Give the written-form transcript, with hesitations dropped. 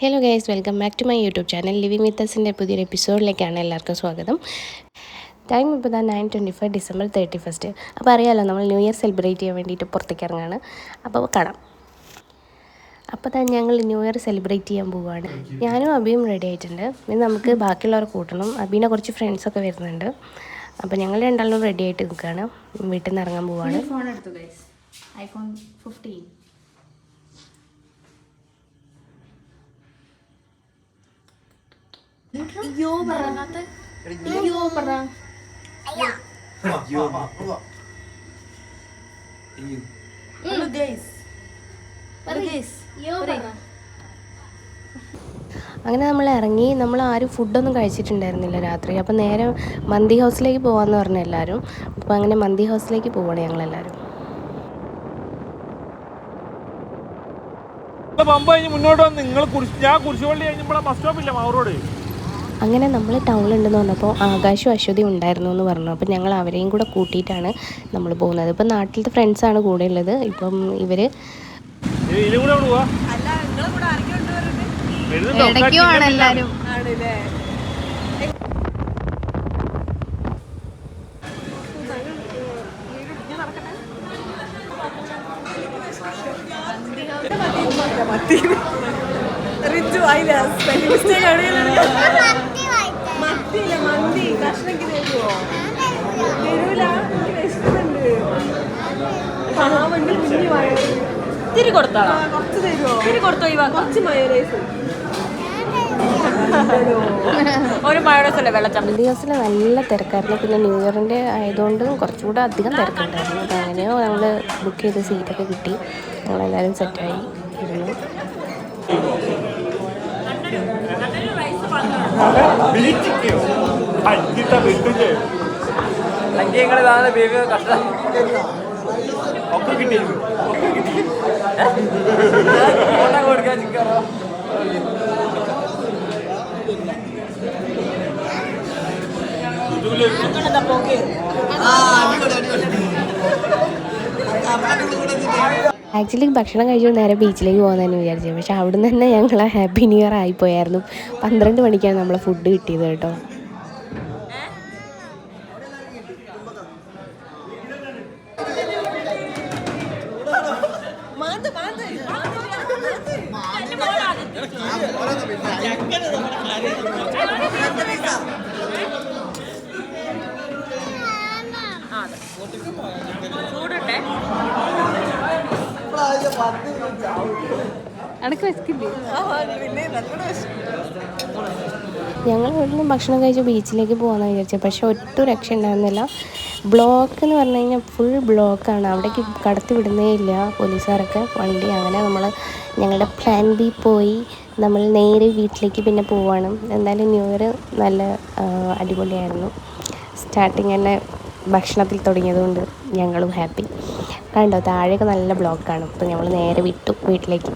Hello guys, welcome back to my YouTube channel living with അസിൻ്റെ പുതിയൊരു എപ്പിസോഡിലേക്കാണ് എല്ലാവർക്കും സ്വാഗതം. ടൈം ഇപ്പോൾ 9:25 ഡിസംബർ 31. അപ്പോൾ അറിയാമല്ലോ, നമ്മൾ ന്യൂ ഇയർ സെലിബ്രേറ്റ് ചെയ്യാൻ വേണ്ടിയിട്ട് പുറത്തേക്ക് ഇറങ്ങുകയാണ്. അപ്പോൾ കാണാം. അപ്പോൾ ഞങ്ങൾ ന്യൂ ഇയർ സെലിബ്രേറ്റ് ചെയ്യാൻ പോവുകയാണ്. ഞാനും അബിയും റെഡി ആയിട്ടുണ്ട്. ഇനി നമുക്ക് ബാക്കിയുള്ളവരെ കൂട്ടണം. അബീൻ്റെ കുറച്ച് ഫ്രണ്ട്സൊക്കെ വരുന്നുണ്ട്. അപ്പോൾ ഞങ്ങൾ രണ്ടാളും റെഡി ആയിട്ട് നിൽക്കുകയാണ്. വീട്ടിൽ നിന്ന് ഇറങ്ങാൻ പോവുകയാണ്. ഫോൺ എടുത്തു ഗൈസ്, iPhone 15. അയ്യോ പറഞ്ഞാത്ത അയ്യോ പറ അങ്ങനെ നമ്മൾ ഇറങ്ങി. നമ്മൾ ആരും ഫുഡൊന്നും കഴിച്ചിട്ടുണ്ടായിരുന്നില്ല രാത്രി. അപ്പോൾ നേരെ മന്തി ഹൗസിലേക്ക് പോകാമെന്ന് പറഞ്ഞു എല്ലാവരും. അപ്പോൾ അങ്ങനെ മന്തി ഹൗസിലേക്ക് പോവാണ് ഞങ്ങളെല്ലാവരും. മുന്നോട്ട് വന്ന് നിങ്ങൾ ഞാൻ കുരിശുപള്ളി കഴിഞ്ഞപ്പോൾ ബസ് സ്റ്റോപ്പില്ല മാവൂരോട്. അങ്ങനെ നമ്മൾ ടൗണിലുണ്ടെന്ന് പറഞ്ഞപ്പോൾ ആകാശവും അശ്വതി ഉണ്ടായിരുന്നു എന്ന് പറഞ്ഞു. അപ്പോൾ ഞങ്ങൾ അവരെയും കൂടെ കൂട്ടിയിട്ടാണ് നമ്മൾ പോകുന്നത്. ഇപ്പം നാട്ടിലത്തെ ഫ്രണ്ട്സാണ് കൂടെ ഉള്ളത്. ഇപ്പം ഇവർ എല്ലാവരും തിരി കൊടുത്തോ കുറച്ച് മയോനൈസ് ഒരു മയോനൈസ് അല്ലേ വെള്ളച്ചാട്ടം. മന്തി ഹൗസിൽ നല്ല തിരക്കായിരുന്നു. പിന്നെ ന്യൂ ഇയറിൻ്റെ ആയതുകൊണ്ട് കുറച്ചുകൂടെ അധികം തിരക്കുണ്ടായിരുന്നു. അപ്പോൾ അങ്ങനെയോ ഞങ്ങൾ ബുക്ക് ചെയ്ത സീറ്റൊക്കെ കിട്ടി. ഞങ്ങളെല്ലാവരും സെറ്റായി ഇരുന്നു. ആക്ച്വലി ഭക്ഷണം കഴിച്ചു നേരെ ബീച്ചിലേക്ക് പോകാമെന്ന് വിചാരിച്ചത്. പക്ഷെ അവിടുന്ന് തന്നെ ഞങ്ങൾ ഹാപ്പി ന്യൂ ഇയർ ആയിപ്പോയായിരുന്നു. 12 മണിക്കാണ് നമ്മളെ ഫുഡ് കിട്ടിയത് കേട്ടോ. ഞങ്ങൾ ഇവിടുന്ന് ഭക്ഷണം കഴിച്ച് ബീച്ചിലേക്ക് പോകാമെന്ന് വിചാരിച്ചത്. പക്ഷെ ഒട്ടും രക്ഷ ഉണ്ടായിരുന്നില്ല. ബ്ലോക്ക് എന്ന് പറഞ്ഞു കഴിഞ്ഞാൽ ഫുൾ ബ്ലോക്കാണ്. അവിടേക്ക് കടത്തി വിടുന്നേ ഇല്ല പോലീസുകാരൊക്കെ വണ്ടി. അങ്ങനെ നമ്മൾ ഞങ്ങളുടെ പ്ലാൻ ബി പോയി നമ്മൾ നേരെ വീട്ടിലേക്ക് പിന്നെ പോവാണ്. എന്തായാലും ന്യൂ ഇയർ നല്ല അടിപൊളിയായിരുന്നു. സ്റ്റാർട്ടിങ് തന്നെ ഭക്ഷണത്തിൽ തുടങ്ങിയതുകൊണ്ട് ഞങ്ങളും ഹാപ്പി. കണ്ടോ, താഴെയൊക്കെ നല്ല ബ്ലോക്കാണ്. അപ്പോൾ ഞങ്ങൾ നേരെ വിട്ടു വീട്ടിലേക്ക്.